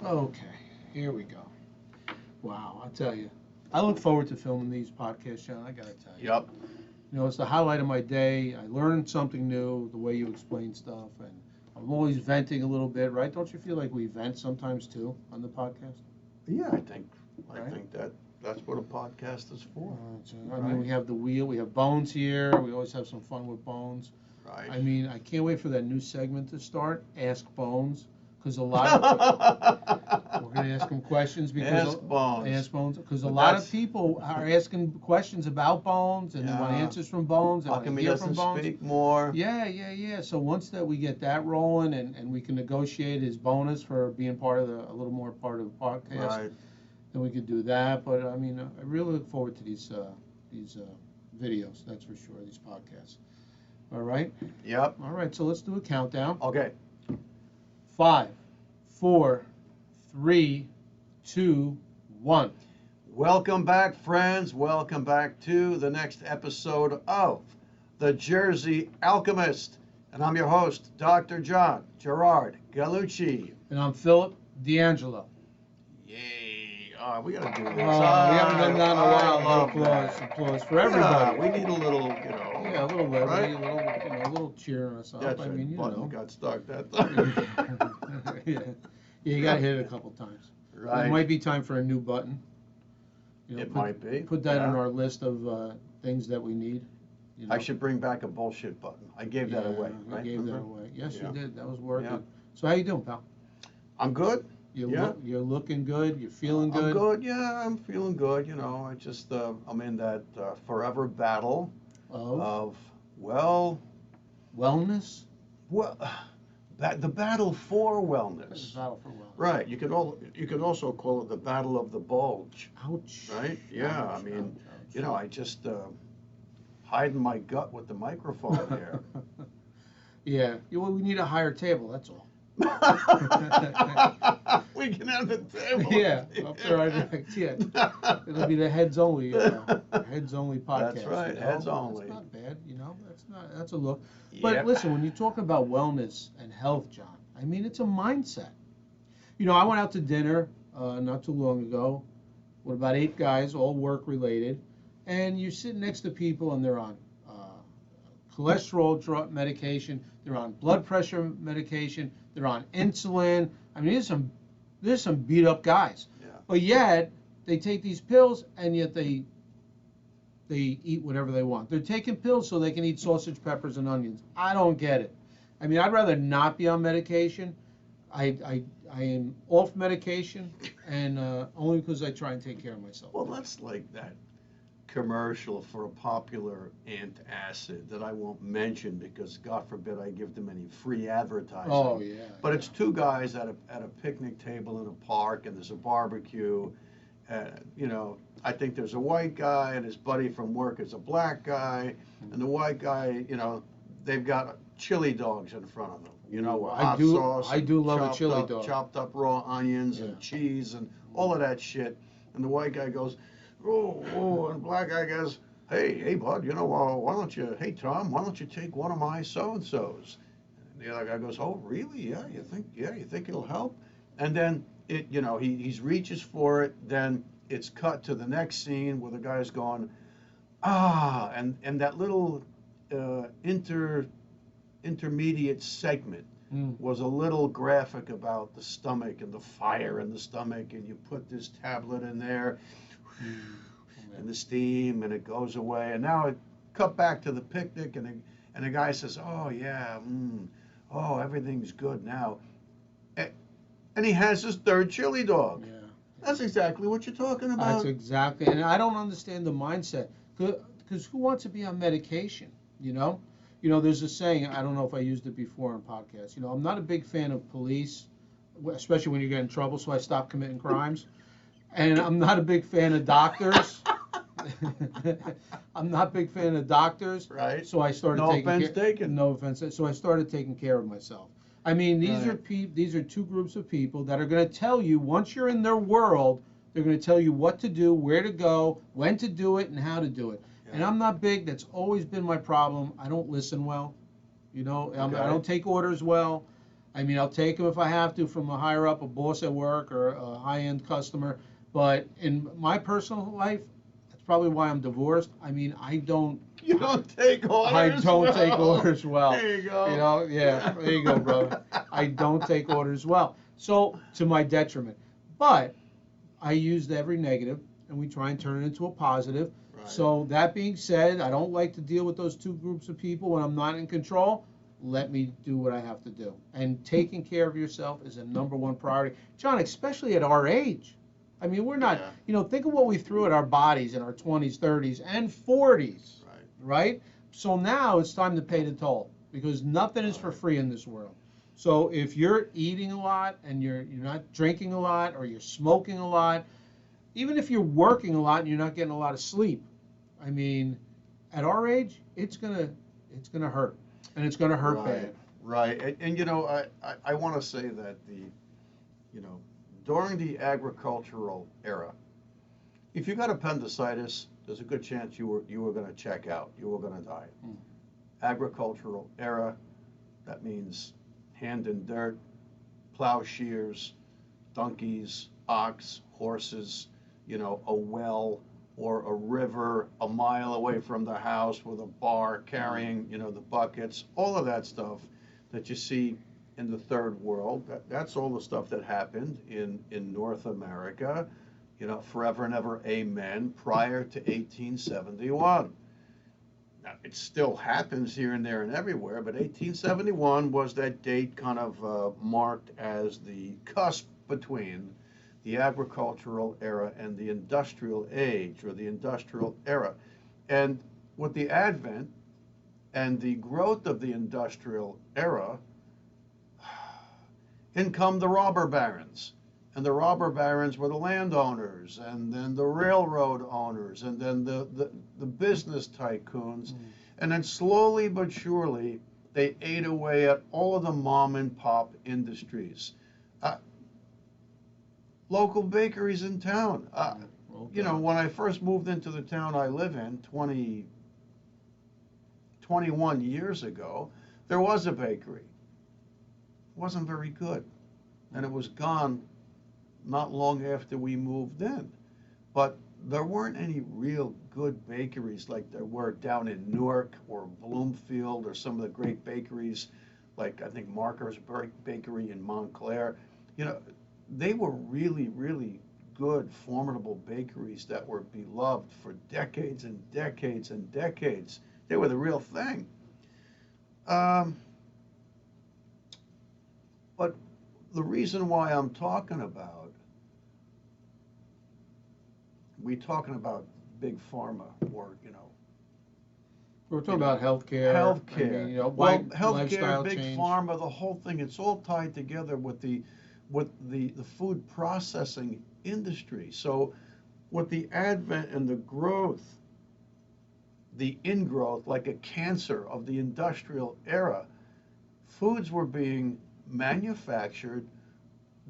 Okay, here we go. Wow, I'll tell you. I look forward to filming these podcasts, John. I gotta tell you. Yep. You know, it's the highlight of my day. I learned something new, the way you explain stuff, and I'm always venting a little bit, right? Don't you feel like we vent sometimes too on the podcast? Yeah, I think Right. that's what a podcast is for. I mean, we have the wheel, we have Bones here. We always have some fun with Bones. Right. I mean, I can't wait for that new segment to start, Ask Bones, because a lot of we're gonna ask him questions because Ask Bones. Ask Bones, because a But lot that's- of people are asking questions about Bones and they want Yeah. answers from Bones. They How want to come he hear from doesn't Bones. speak more? Yeah. So once that we get that rolling and we can negotiate his bonus for being part of a little more part of the podcast, Right. then we could do that. But I mean, I really look forward to these videos. That's for sure. These podcasts. All right. Yep. All right. So let's do a countdown. Okay. 5, 4, 3, 2, 1. Welcome back, friends. Welcome back to the next episode of The Jersey Alchemist. And I'm your host, Dr. John Gerard Gallucci. And I'm Philip D'Angelo. Yay. We got to do this. We haven't done that in a while. I love Applause for everybody. Yeah, we need a little, Yeah, a little levity, right? a little cheering us up. That's I right. mean, you Button know. got stuck that time. Yeah, you got to hit it a couple times. Right. It might be time for a new button. You know, It might be. Put that Yeah. on our list of things that we need. You know. I should bring back a bullshit button. I gave that away, You right? gave that Remember? away. Yes, Yeah. you did. That was worth Yeah. it. So how you doing, pal? I'm good. You're looking good. You're feeling good. I'm good. Yeah, I'm feeling good. You know, I just I'm in that forever battle of Wellness. the battle for wellness. Battle for wellness. Right. You could also call it the battle of the bulge. Ouch. Right. Yeah. Ouch, I mean, ouch. you know, I just hiding my gut with the microphone here. Yeah. Well, we need a higher table. That's all. We can have the table. Yeah. Up there, yeah. It'll be the heads only podcast. That's right, you know? heads only. That's not bad. You know, that's a look. But Yep. listen, when you talk about wellness and health, John, I mean, it's a mindset. You know, I went out to dinner not too long ago with about 8 guys, all work related, and you sit next to people and they're on cholesterol drug medication, they're on blood pressure medication, they're on insulin. I mean, there's some beat up guys. Yeah. But yet they take these pills and yet they eat whatever they want. They're taking pills so they can eat sausage, peppers, and onions. I don't get it. I mean, I'd rather not be on medication. I am off medication, and only because I try and take care of myself. Well, that's like that commercial for a popular antacid that I won't mention because God forbid I give them any free advertising. Oh yeah. But it's 2 guys at a picnic table in a park and there's a barbecue. You know, I think there's a white guy and his buddy from work is a black guy, and the white guy, you know, they've got chili dogs in front of them. You know, with hot sauce. I do love a chopped chili up- dog. Chopped up raw onions Yeah. and cheese and all of that shit. And the white guy goes, oh, and the black guy goes, hey, bud, you know, why don't you, hey, Tom, why don't you take one of my so-and-sos? And the other guy goes, oh, really? Yeah, you think it'll help? And then, you know, he reaches for it, then it's cut to the next scene where the guy's going, and that little intermediate segment was a little graphic about the stomach and the fire in the stomach, and you put this tablet in there, and the steam, and it goes away. And now it cut back to the picnic, and the guy says, oh, yeah, oh, everything's good now. And he has his 3rd chili dog. Yeah. That's exactly what you're talking about. That's exactly, and I don't understand the mindset, because who wants to be on medication, you know? You know, there's a saying, I don't know if I used it before on podcasts, you know, I'm not a big fan of police, especially when you get in trouble, so I stopped committing crimes. And I'm not a big fan of doctors. I'm not a big fan of doctors. Right. So I started No taking offense taken. No offense. So I started taking care of myself. I mean, these are 2 groups of people that are going to tell you, once you're in their world, they're going to tell you what to do, where to go, when to do it, and how to do it. Yeah. And I'm not big. That's always been my problem. I don't listen well. You know, I don't take orders well. I mean, I'll take them if I have to from a higher up, a boss at work or a high-end customer. But in my personal life, that's probably why I'm divorced. I mean, I don't. You don't take orders. I don't well. take orders well. There you go. You know, yeah, there you go, brother. I don't take orders well. So, to my detriment. But I used every negative, and we try and turn it into a positive. Right. So, that being said, I don't like to deal with those two groups of people when I'm not in control. Let me do what I have to do. And taking care of yourself is a #1 priority. John, especially at our age. I mean, we're not, think of what we threw at our bodies in our 20s, 30s, and 40s. Right? So now it's time to pay the toll, because nothing is for free in this world. So if you're eating a lot and you're not drinking a lot, or you're smoking a lot, even if you're working a lot and you're not getting a lot of sleep, I mean, at our age, it's gonna hurt, and it's gonna hurt bad. Right. And I want to say that during the agricultural era, if you got appendicitis, there's a good chance you were going to check out. You were going to die. Agricultural era, that means hand in dirt, plowshares, donkeys, ox, horses, a well or a river a mile away from the house with a bar carrying, the buckets, all of that stuff that you see in the third world. That's all the stuff that happened in North America. Forever and ever, amen, prior to 1871. Now, it still happens here and there and everywhere, but 1871 was that date kind of marked as the cusp between the agricultural era and the industrial age, or the industrial era. And with the advent and the growth of the industrial era, in come the robber barons. And the robber barons were the landowners, and then the railroad owners, and then the business tycoons. And then slowly but surely, they ate away at all of the mom and pop industries. Local bakeries in town. When I first moved into the town I live in 21 years ago, there was a bakery. It wasn't very good, and it was gone not long after we moved in. But there weren't any real good bakeries like there were down in Newark or Bloomfield, or some of the great bakeries like, I think, Marker's Bakery in Montclair. They were really, really good, formidable bakeries that were beloved for decades and decades and decades. They were the real thing. But the reason why I'm talking about, we talking about big pharma, or we're talking about healthcare. Healthcare. I mean, healthcare, lifestyle big change. pharma, the whole thing. It's all tied together with the food processing industry. So, with the advent and the growth, the ingrowth, like a cancer of the industrial era, foods were being manufactured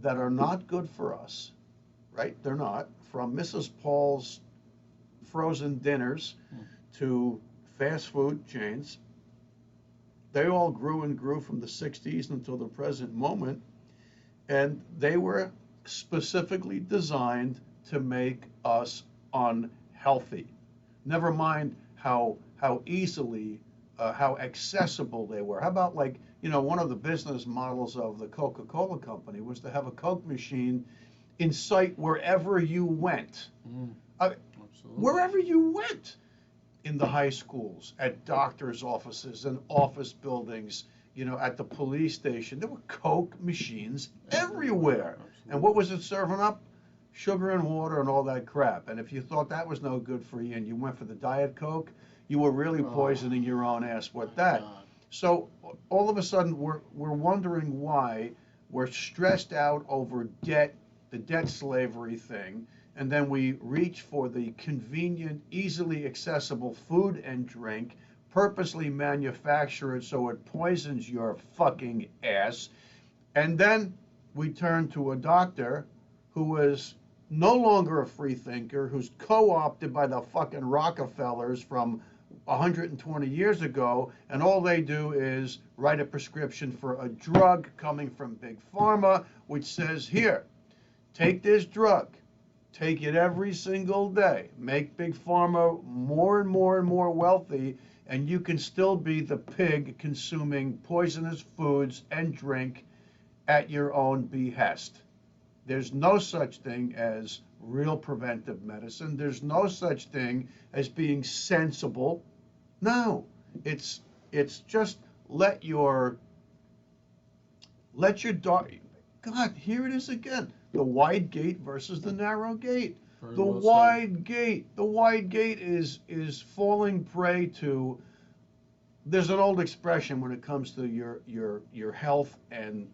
that are not good for us, right? They're not. From Mrs. Paul's frozen dinners to fast food chains, they all grew and grew from the 60s until the present moment, and they were specifically designed to make us unhealthy. Never mind how easily, how accessible they were. How about, like, one of the business models of the Coca-Cola company was to have a Coke machine in sight wherever you went. Wherever you went. In the high schools, at doctors' offices and office buildings, at the police station. There were Coke machines everywhere. And what was it serving up? Sugar and water and all that crap. And if you thought that was no good for you and you went for the Diet Coke, you were really poisoning your own ass with that. So all of a sudden, we're wondering why we're stressed out over debt, the debt slavery thing, and then we reach for the convenient, easily accessible food and drink, purposely manufacture it so it poisons your fucking ass, and then we turn to a doctor who is no longer a free thinker, who's co-opted by the fucking Rockefellers from 120 years ago, and all they do is write a prescription for a drug coming from Big Pharma, which says, here, take this drug, take it every single day, make Big Pharma more and more and more wealthy, and you can still be the pig consuming poisonous foods and drink at your own behest. There's no such thing as real preventive medicine. There's no such thing as being sensible. No, it's just let your dog. God, here it is again. The wide gate versus the narrow gate. The wide gate is falling prey to. There's an old expression when it comes to your health and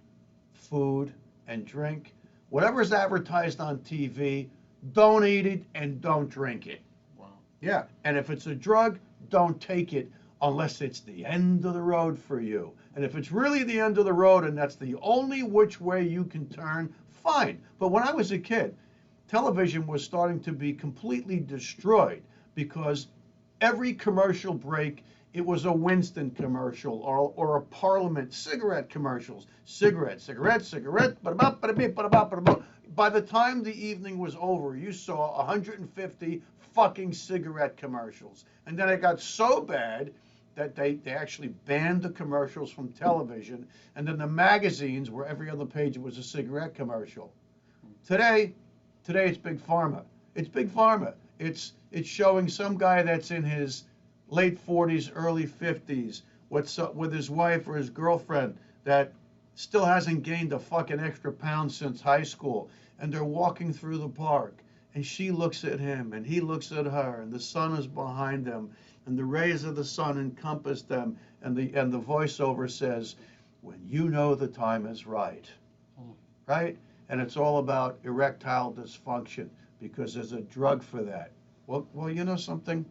food and drink. Whatever is advertised on TV, don't eat it and don't drink it. Wow. Yeah, and if it's a drug, don't take it unless it's the end of the road for you. And if it's really the end of the road and that's the only which way you can turn, fine. But when I was a kid, television was starting to be completely destroyed because every commercial break, it was a Winston commercial or a Parliament cigarette commercials. Cigarette. By the time the evening was over, you saw 150 fucking cigarette commercials. And then it got so bad that they actually banned the commercials from television. And then the magazines, where every other page it was a cigarette commercial. Today it's Big Pharma. It's Big Pharma. It's showing some guy that's in his late 40s, early 50s, what's up with his wife or his girlfriend that still hasn't gained a fucking extra pound since high school. And they're walking through the park. And she looks at him and he looks at her, and the sun is behind them, and the rays of the sun encompass them, and the voiceover says, when you know the time is right. Right? And it's all about erectile dysfunction because there's a drug for that. Well, you know something?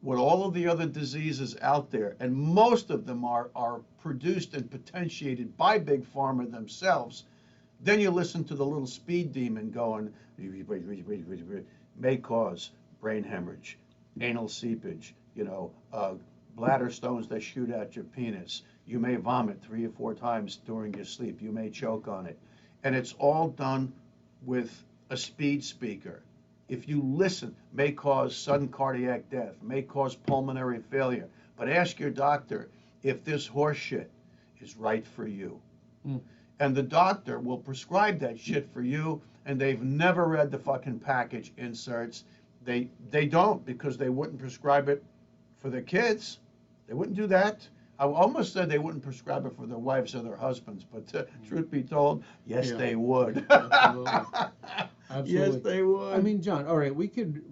With all of the other diseases out there, and most of them are produced and potentiated by Big Pharma themselves, then you listen to the little speed demon going, may cause brain hemorrhage, anal seepage, bladder stones that shoot out your penis. You may vomit 3 or 4 times during your sleep. You may choke on it. And it's all done with a speed speaker. If you listen, may cause sudden cardiac death, may cause pulmonary failure. But ask your doctor if this horse shit is right for you. And the doctor will prescribe that shit for you, and they've never read the fucking package inserts. They don't, because they wouldn't prescribe it for their kids. They wouldn't do that. I almost said they wouldn't prescribe it for their wives or their husbands, but truth be told, yes, they would. Absolutely. Absolutely. Yes, they would. I mean, John, all right, we could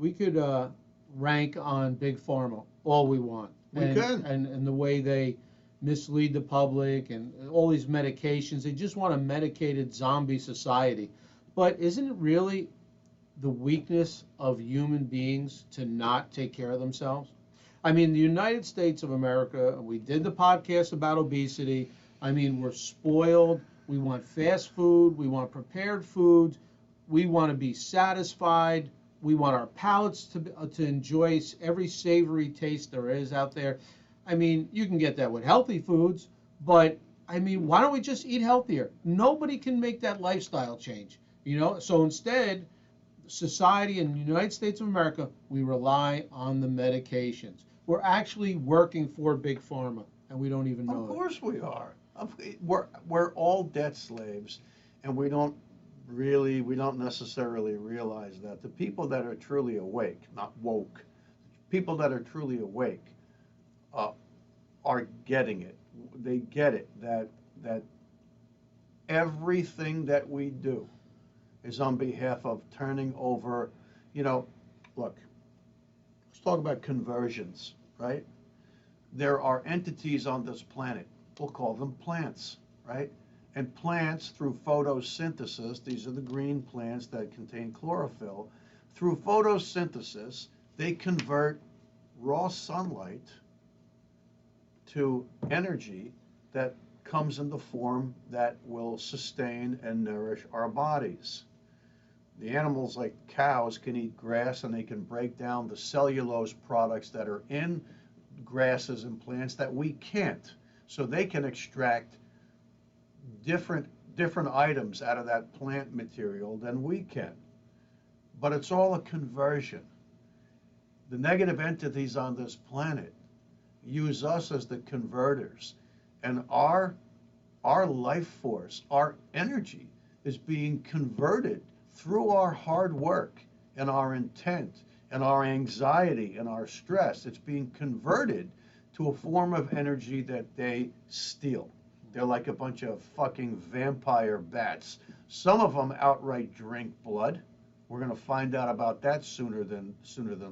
rank on Big Pharma all we want. We could. And the way they mislead the public and all these medications. They just want a medicated zombie society. But isn't it really the weakness of human beings to not take care of themselves? I mean, the United States of America, we did the podcast about obesity. I mean, we're spoiled. We want fast food. We want prepared foods. We want to be satisfied. We want our palates to enjoy every savory taste there is out there. I mean, you can get that with healthy foods, but I mean, why don't we just eat healthier? Nobody can make that lifestyle change, So instead, society in the United States of America, we rely on the medications. We're actually working for Big Pharma, and we don't even know it. Of course we are. We're all debt slaves, and we don't necessarily realize that. The people that are truly awake, not woke, people that are truly awake are getting it. They get it, that everything that we do is on behalf of turning over, look, let's talk about conversions, right? There are entities on this planet, we'll call them plants, right? And plants, through photosynthesis, these are the green plants that contain chlorophyll, through photosynthesis, they convert raw sunlight to energy that comes in the form that will sustain and nourish our bodies. The animals like cows can eat grass and they can break down the cellulose products that are in grasses and plants that we can't. So they can extract different items out of that plant material than we can. But it's all a conversion. The negative entities on this planet use us as the converters, and our life force, our energy is being converted through our hard work and our intent and our anxiety and our stress. It's being converted to a form of energy that they steal. They're like a bunch of fucking vampire bats. Some of them outright drink blood. We're going to find out about that sooner than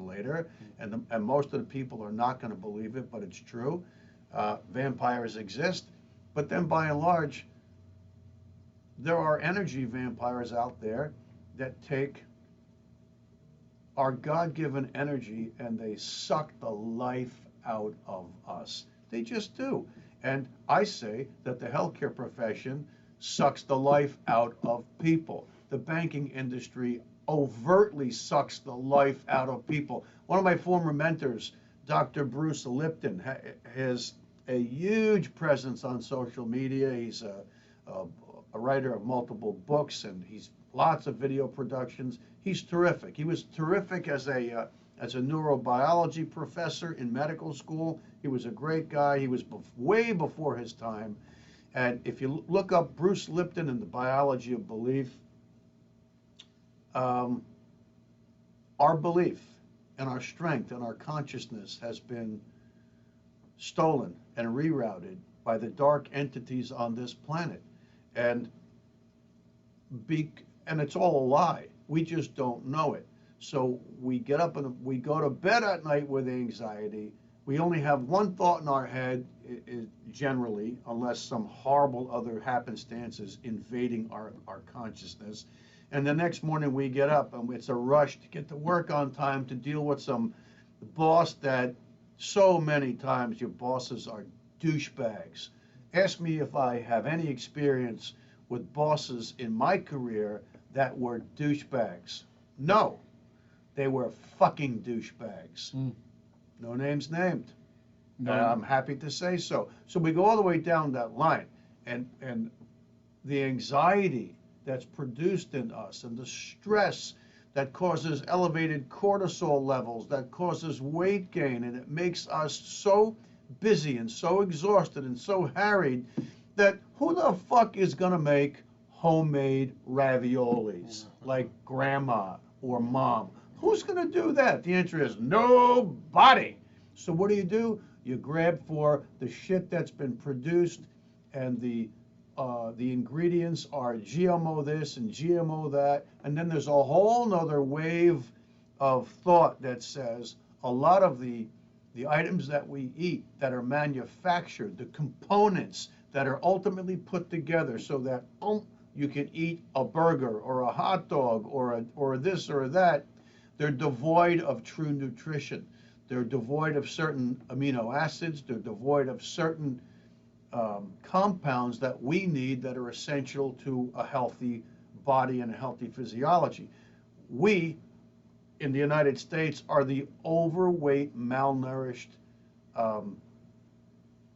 later. And most of the people are not going to believe it, but it's true. Vampires exist. But then by and large, there are energy vampires out there that take our God-given energy and they suck the life out of us. They just do. And I say that the healthcare profession sucks the life out of people. The banking industry overtly sucks the life out of people. One of my former mentors, Dr. Bruce Lipton, has a huge presence on social media. He's a writer of multiple books, and he's lots of video productions. He's terrific. He was terrific as a neurobiology professor in medical school. He was a great guy. He was way before his time. And if you look up Bruce Lipton and the biology of belief, our belief and our strength and our consciousness has been stolen and rerouted by the dark entities on this planet. And it's all a lie. We just don't know it. So we get up and we go to bed at night with anxiety. We only have one thought in our head, generally, unless some horrible other happenstance is invading our consciousness. And the next morning we get up and it's a rush to get to work on time, to deal with some boss that so many times your bosses are douchebags. Ask me if I have any experience with bosses in my career that were douchebags. No, they were fucking douchebags. No names named. No. I'm happy to say so. So we go all the way down that line, and the anxiety that's produced in us and the stress that causes elevated cortisol levels, that causes weight gain, and it makes us so busy and so exhausted and so harried that who the fuck is going to make homemade raviolis like grandma or mom? Who's going to do that? The answer is nobody. So what do? You grab for the shit that's been produced, and the ingredients are GMO this and GMO that, and then there's a whole nother wave of thought that says a lot of the items that we eat that are manufactured, the components that are ultimately put together so that you can eat a burger or a hot dog or this or that, they're devoid of true nutrition. They're devoid of certain amino acids. They're devoid of certain compounds that we need that are essential to a healthy body and a healthy physiology. We, in the United States, are the overweight, malnourished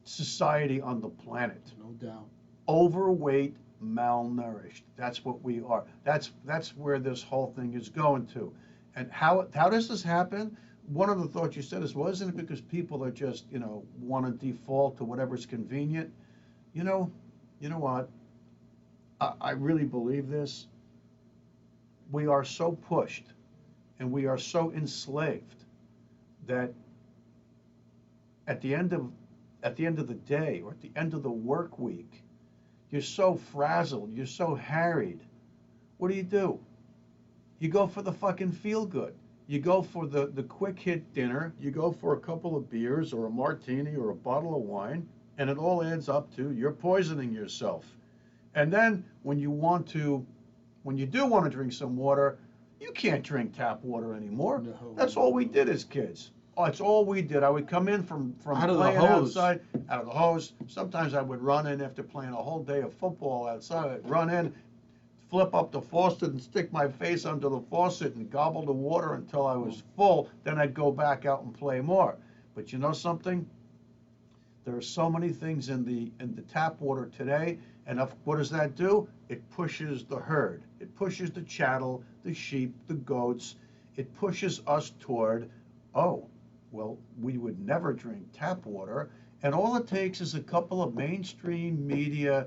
society on the planet. No doubt. Overweight, malnourished. That's what we are. That's where this whole thing is going to. And how does this happen? One of the thoughts you said is, well, isn't it because people are just, want to default to whatever's convenient? You know what? I really believe this. We are so pushed and we are so enslaved that at the end of the day or at the end of the work week, you're so frazzled, you're so harried. What do? You go for the fucking feel good. You go for the quick hit dinner. You go for a couple of beers or a martini or a bottle of wine, and it all adds up to you're poisoning yourself. And then when you do want to drink some water, you can't drink tap water anymore. No. That's all we did as kids. Oh, that's all we did. I would come in from out of playing the hose. outside, out of the hose. Sometimes I would run in after playing a whole day of football outside. I'd run in, flip up the faucet and stick my face under the faucet and gobble the water until I was full. Then I'd go back out and play more. But you know something? There are so many things in the tap water today, and what does that do? It pushes the herd. It pushes the cattle, the sheep, the goats. It pushes us toward, oh, well, we would never drink tap water. And all it takes is a couple of mainstream media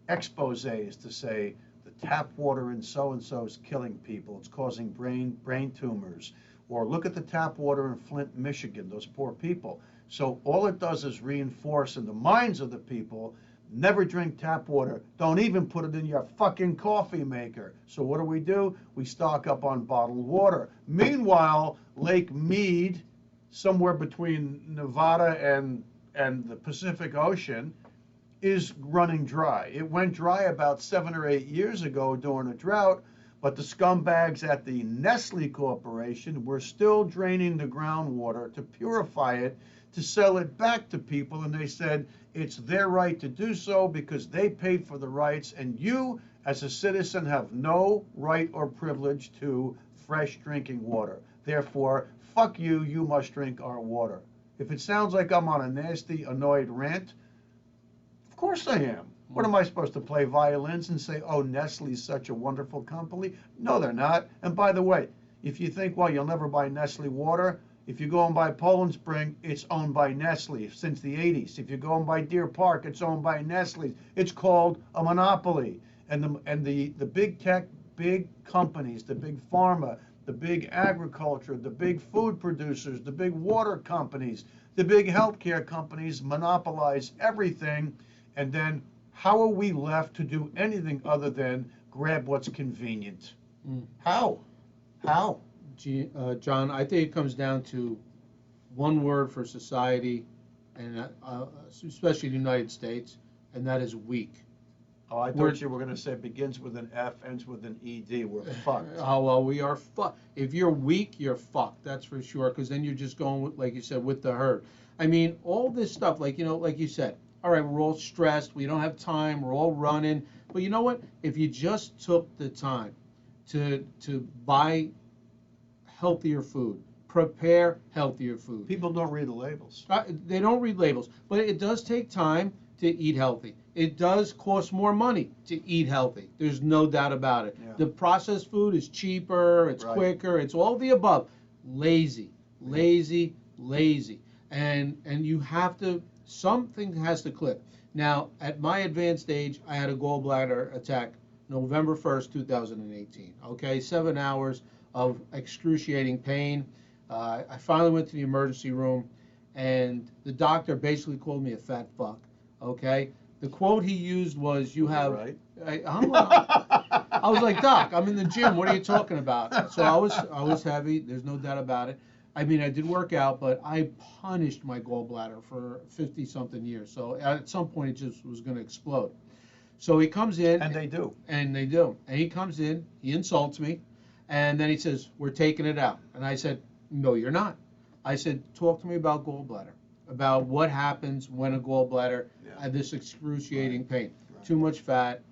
exposés to say the tap water in so-and-so is killing people. It's causing brain tumors. Or look at the tap water in Flint, Michigan, those poor people. So all it does is reinforce in the minds of the people, never drink tap water. Don't even put it in your fucking coffee maker. So what do? We stock up on bottled water. Meanwhile, Lake Mead, somewhere between Nevada and the Pacific Ocean, is running dry. It went dry about 7 or 8 years ago during a drought, but the scumbags at the Nestle Corporation were still draining the groundwater to purify it, to sell it back to people, and they said it's their right to do so because they paid for the rights, and you as a citizen have no right or privilege to fresh drinking water. Therefore, fuck you, you must drink our water. If it sounds like I'm on a nasty, annoyed rant, of course I am. What am I supposed to play violins and say, oh, Nestle's such a wonderful company? No, they're not. And by the way, if you think, well, you'll never buy Nestle water, if you go and buy Poland Spring, it's owned by Nestle since the 80s. If you go and buy Deer Park, it's owned by Nestle. It's called a monopoly. And the big tech, big companies, the big pharma, the big agriculture, the big food producers, the big water companies, the big healthcare companies monopolize everything. And then how are we left to do anything other than grab what's convenient? How? John, I think it comes down to one word for society, and especially the United States, and that is weak. Oh, I thought you were going to say begins with an F, ends with an ED. We're fucked. Oh, well, we are fucked. If you're weak, you're fucked. That's for sure, because then you're just going, with, like you said, with the herd. I mean, all this stuff, like, you know, like you said, all right, we're all stressed. We don't have time. We're all running. But you know what? If you just took the time to buy healthier food, prepare healthier food. People don't read the labels. They don't read labels, but it does take time to eat healthy. It does cost more money to eat healthy. There's no doubt about it. Yeah. The processed food is cheaper, it's quicker, it's all the above. Lazy. And you have to, something has to click. Now, at my advanced age, I had a gallbladder attack November 1st, 2018. Okay, 7 hours of excruciating pain. I finally went to the emergency room, and the doctor basically called me a fat fuck. Okay, the quote he used was, "You have." Right. I was like, Doc, I'm in the gym. What are you talking about? So I was heavy. There's no doubt about it. I mean, I did work out, but I punished my gallbladder for 50-something years. So at some point, it just was going to explode. So he comes in. And they do. And they do. And he comes in. He insults me. And then he says, we're taking it out. And I said, no, you're not. I said, talk to me about gallbladder, about what happens when a gallbladder had this excruciating pain. Right. Too much fat,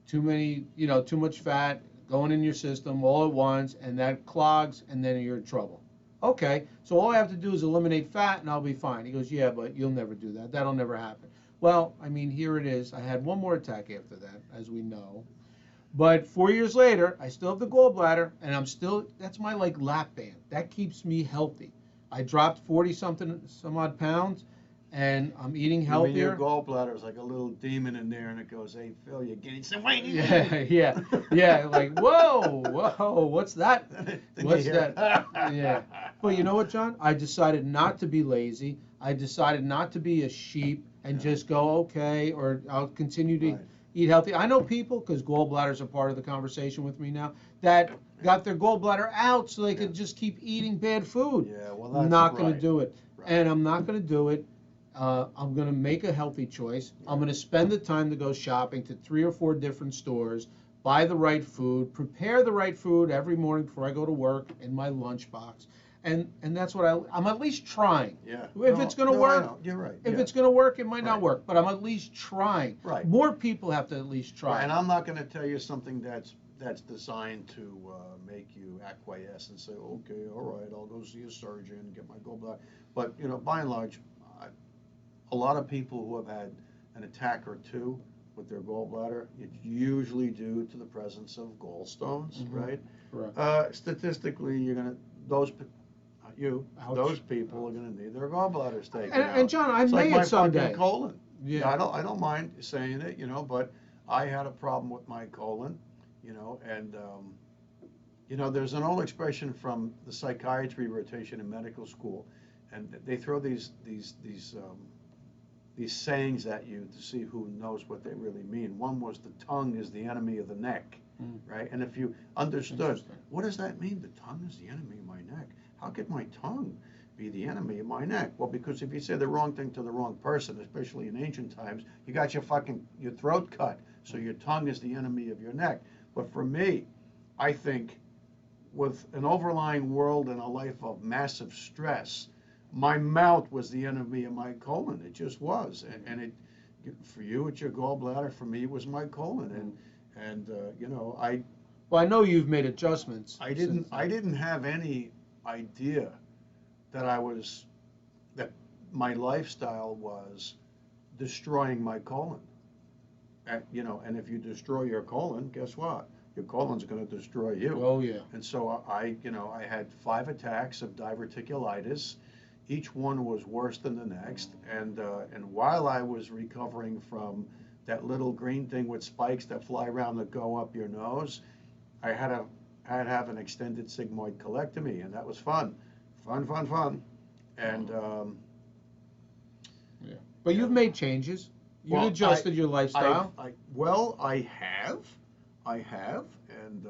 too much fat going in your system all at once, and that clogs, and then you're in trouble. Okay, so all I have to do is eliminate fat, and I'll be fine. He goes, yeah, but you'll never do that. That'll never happen. Well, I mean, here it is. I had one more attack after that, as we know. But 4 years later, I still have the gallbladder, and I'm still, that's my like lap band. That keeps me healthy. I dropped some odd pounds, and I'm eating healthier. I mean, your gallbladder is like a little demon in there, and it goes, hey, Phil, you're getting some weight. Yeah, like, whoa, what's that? What's that? Yeah. But you know what, John? I decided not to be lazy. I decided not to be a sheep and just go, okay, or I'll continue to eat healthy. I know people, because gallbladders are part of the conversation with me now, that got their gallbladder out so they could just keep eating bad food. Yeah, well, that's I'm not going to do it. And I'm not going to do it. I'm going to make a healthy choice. I'm going to spend the time to go shopping to 3 or 4 different stores, buy the right food, prepare the right food every morning before I go to work in my lunchbox. And that's what I'm at least trying. Yeah. If it's going to I work, know. You're right. if yeah. it's going to work, it might not Right. work, but I'm at least trying. Right. More people have to at least try. Right, and I'm not going to tell you something that's designed to make you acquiesce and say, okay, all right, I'll go see a surgeon, get my gallbladder. But you know, by and large, a lot of people who have had an attack or two with their gallbladder, it's usually due to the presence of gallstones, right? Correct. Statistically, you're going to Ouch. those people are going to need their gallbladders taken out. And John, I It's may like my it someday. fucking colon. Yeah. I don't mind saying it, you know, but I had a problem with my colon, you know, and you know, there's an old expression from the psychiatry rotation in medical school, and they throw these sayings at you to see who knows what they really mean. One was the tongue is the enemy of the neck, right? And if you understood, what does that mean? The tongue is the enemy of my neck. How could my tongue be the enemy of my neck? Well, because if you say the wrong thing to the wrong person, especially in ancient times, you got your throat cut. So your tongue is the enemy of your neck. But for me, I think with an overlying world and a life of massive stress, my mouth was the enemy of my colon. It just was. And it, for you, it's your gallbladder. For me, it was my colon. And you know, Well, I know you've made adjustments. I didn't have any idea that my lifestyle was destroying my colon. And, you know, and if you destroy your colon, guess what? Your colon's going to destroy you. Oh yeah. And so I had 5 attacks of diverticulitis. Each one was worse than the next. And while I was recovering from that little green thing with spikes that fly around that go up your nose, I had to have an extended sigmoid colectomy, and that was fun. And yeah. But you've made changes. You've adjusted your lifestyle. I have, and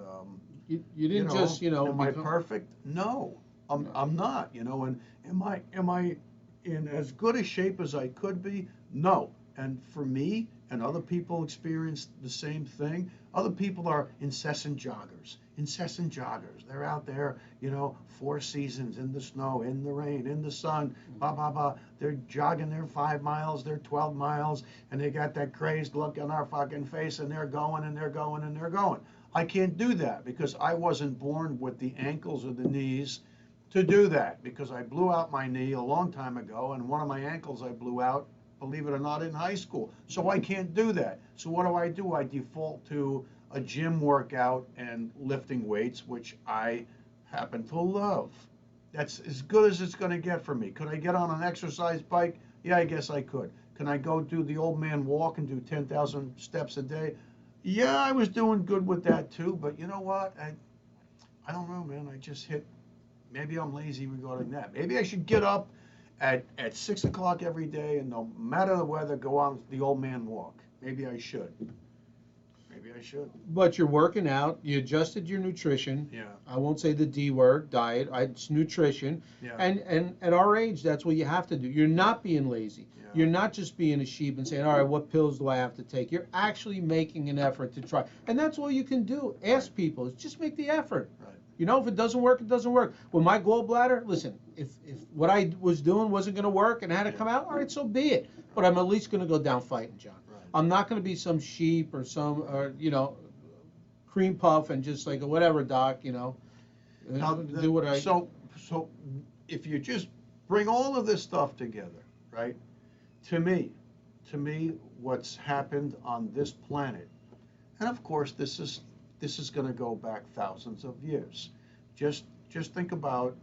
you didn't just, you know. Am I perfect? No, I'm not. You know, and am I in as good a shape as I could be? No. And for me, and other people experience the same thing. Other people are incessant joggers. They're out there, you know, 4 seasons, in the snow, in the rain, in the sun, They're jogging their 5 miles, their 12 miles, and they got that crazed look on their fucking face, and they're going, and they're going, and they're going. I can't do that because I wasn't born with the ankles or the knees to do that, because I blew out my knee a long time ago, and one of my ankles I blew out, believe it or not, in high school. So I can't do that. So what do? I default to a gym workout and lifting weights, which I happen to love. That's as good as it's going to get for me. Could I get on an exercise bike? Yeah, I guess I could. Can I go do the old man walk and do 10,000 steps a day? Yeah, I was doing good with that too, but you know what? I don't know, man. I just hit, maybe I'm lazy regarding that. Maybe I should get up at 6 o'clock every day, and no matter the weather, go on the old man walk. Maybe I should. But you're working out. You adjusted your nutrition. Yeah. I won't say the D word, diet. It's nutrition. Yeah. And at our age, that's what you have to do. You're not being lazy. Yeah. You're not just being a sheep and saying, all right, what pills do I have to take? You're actually making an effort to try. And that's all you can do. Ask people. Is just make the effort. Right. You know, if it doesn't work, it doesn't work. With my gallbladder, listen, if what I was doing wasn't going to work and had to come out, all right, so be it. But I'm at least going to go down fighting, John. Right. I'm not going to be some sheep or some, you know, cream puff and just like, whatever, doc, you know, do what I... So if you just bring all of this stuff together, right, to me, what's happened on this planet, and of course this is going to go back thousands of years. Just think about.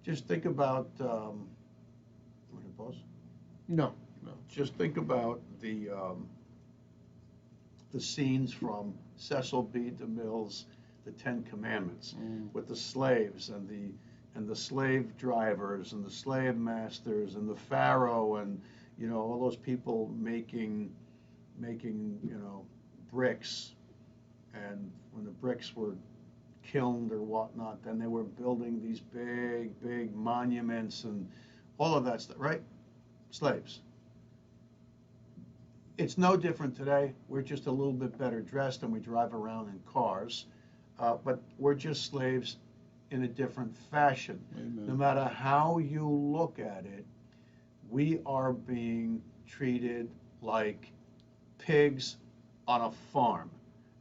Want to pause? No. Just think about the scenes from Cecil B. DeMille's The 10 Commandments, with the slaves and the slave drivers and the slave masters and the Pharaoh, and you know, all those people making you know, bricks. And when the bricks were kilned or whatnot, then they were building these big monuments and all of that stuff, right? Slaves. It's no different today. We're just a little bit better dressed and we drive around in cars, but we're just slaves in a different fashion. Amen. No matter how you look at it, we are being treated like pigs on a farm.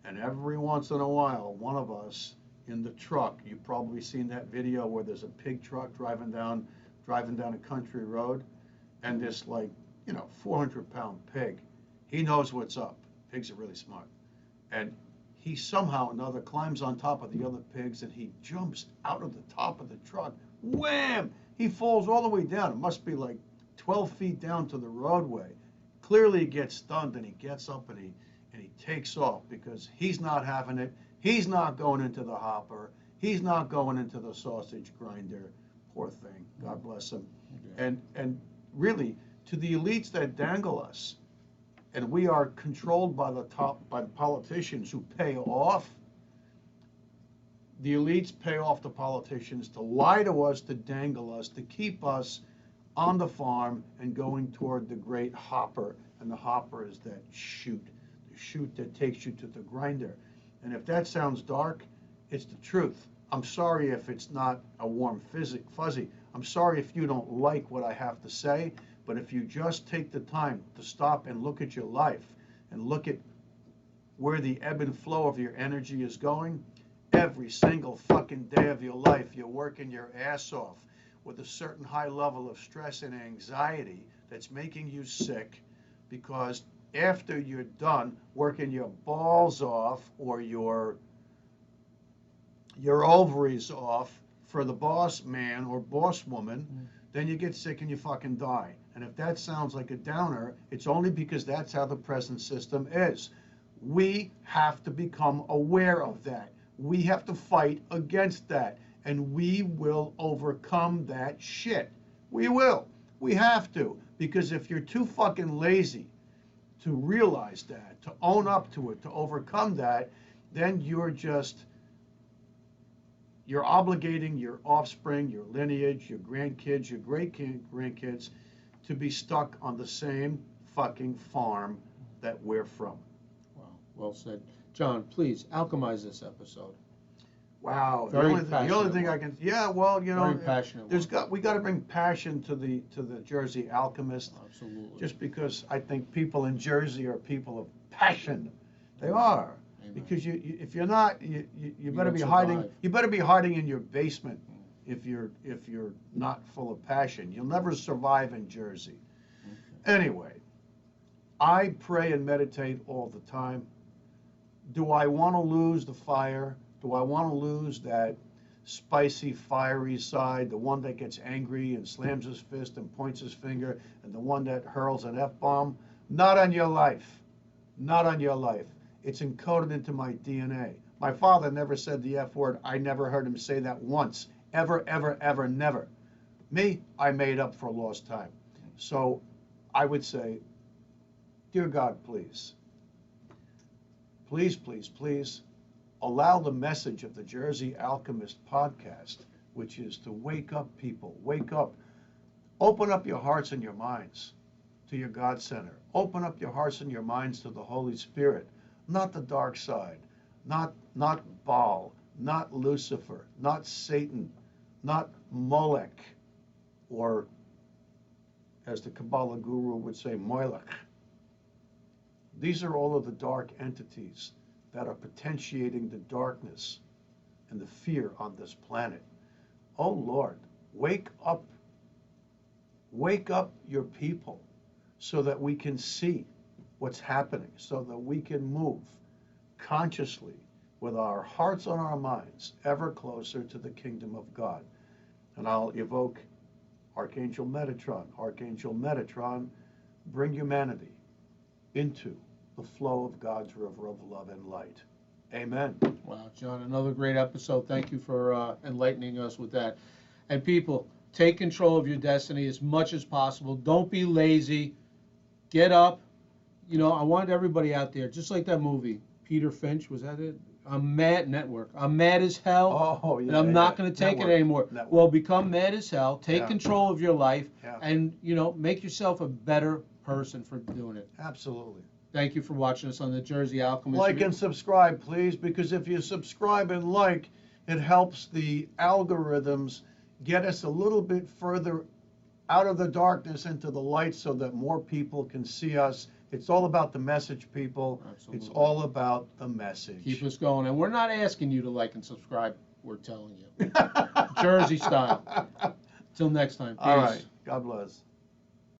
And every once in a while, one of us in the truck, you've probably seen that video where there's a pig truck driving down a country road, and this 400-pound pig, he knows what's up. Pigs are really smart. And he somehow or another climbs on top of the other pigs, and he jumps out of the top of the truck. Wham! He falls all the way down. It must be like 12 feet down to the roadway. Clearly he gets stunned, and he gets up and he takes off because he's not having it. He's not going into the hopper. He's not going into the sausage grinder. Poor thing. God bless him. Okay. And really, to the elites that dangle us, and we are controlled by the politicians who pay off. The elites pay off the politicians to lie to us, to dangle us, to keep us on the farm and going toward the great hopper. And the hopper is that chute, the chute that takes you to the grinder. And if that sounds dark, it's the truth. I'm sorry if it's not a warm fuzzy. I'm sorry if you don't like what I have to say. But if you just take the time to stop and look at your life and look at where the ebb and flow of your energy is going, every single fucking day of your life, you're working your ass off with a certain high level of stress and anxiety that's making you sick, because after you're done working your balls off or your ovaries off for the boss man or boss woman, then you get sick and you fucking die. And if that sounds like a downer, it's only because that's how the present system is. We have to become aware of that. We have to fight against that. And we will overcome that shit. We will. We have to. Because if you're too fucking lazy to realize that, to own up to it, to overcome that, then you're obligating your offspring, your lineage, your grandkids, your great-grandkids to be stuck on the same fucking farm that we're from. Wow, well said. John, please alchemize this episode. Wow, the only thing I can, yeah, well, you know, we got to bring passion to the Jersey Alchemist. Absolutely. Just because I think people in Jersey are people of passion, they are. Amen. Because if you're not, you better be hiding. You better be hiding in your basement. If you're not full of passion, you'll never survive in Jersey. Okay. Anyway, I pray and meditate all the time. Do I want to lose the fire? Do I want to lose that spicy, fiery side, the one that gets angry and slams his fist and points his finger, and the one that hurls an F-bomb? Not on your life. Not on your life. It's encoded into my DNA. My father never said the F word. I never heard him say that once. Ever, ever, ever, never. Me, I made up for lost time. So I would say, dear God, please, please, please, please, allow the message of the Jersey Alchemist podcast, which is to wake up people, wake up, open up your hearts and your minds to your God Center. Open up your hearts and your minds to the Holy Spirit, not the dark side, not Baal, not Lucifer, not Satan, not Molech, or as the Kabbalah guru would say, Moilech. These are all of the dark entities that are potentiating the darkness and the fear on this planet. Oh Lord, wake up your people so that we can see what's happening, so that we can move consciously with our hearts and our minds ever closer to the kingdom of God. And I'll evoke Archangel Metatron. Archangel Metatron, bring humanity into the flow of God's river of love and light. Amen. Wow, John, another great episode. Thank you for enlightening us with that. And people, take control of your destiny as much as possible. Don't be lazy. Get up. You know, I want everybody out there, just like that movie, Peter Finch, was that it? I'm mad, Network. I'm mad as hell, and I'm not going to take it anymore. Well, become mad as hell. Take control of your life, and, you know, make yourself a better person for doing it. Absolutely. Thank you for watching us on the Jersey Alchemist. Like and subscribe, please, because if you subscribe and like, it helps the algorithms get us a little bit further out of the darkness into the light so that more people can see us. It's all about the message, people. Absolutely. It's all about the message. Keep us going. And we're not asking you to like and subscribe. We're telling you. Jersey style. Till next time. Peace. All right. God bless.